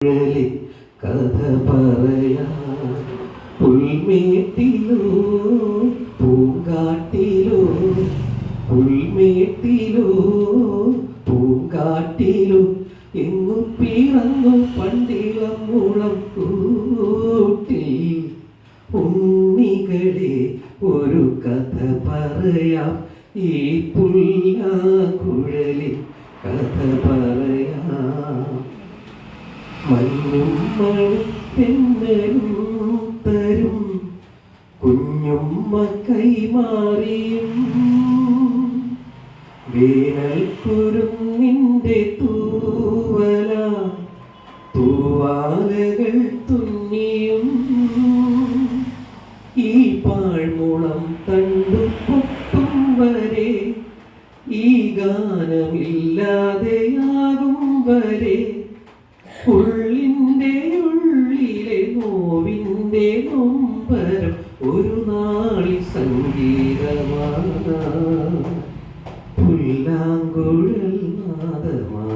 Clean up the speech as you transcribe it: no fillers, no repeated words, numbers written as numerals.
കഥ പറയാ പുൽമേട്ടിലോ പൂങ്കാട്ടിലോ പുൽമേട്ടിലോ പൂങ്കാട്ടിലോ എങ്ങു പിറന്നു പണ്ടിളം മുളം കൂട്ടിൽ ഉണ്ണികളെ ഒരു കഥ പറയാം ഈ പുല്ലാങ്കുഴലിൽ കഥ പറയാം മഞ്ഞും മണിത്തെന്നലും തരും കുഞ്ഞുമ്മ കൈമാറിയും വേനൽ കുരുന്നിൻ്റെ തൂവല തൂവാലകൾ തുന്നിയും ഈ പാഴ്മുളം തണ്ടു പൊട്ടും വരെ ഈ ഗാനമില്ലാതെയാകും വരെ ഉള്ളിൻ്റെ ഉള്ളിലെ നോവിൻ്റെ നൊമ്പരം ഒരു നാളിൽ സംഗീതമാണ് പുല്ലാങ്കുഴൽ നാദമാണ്.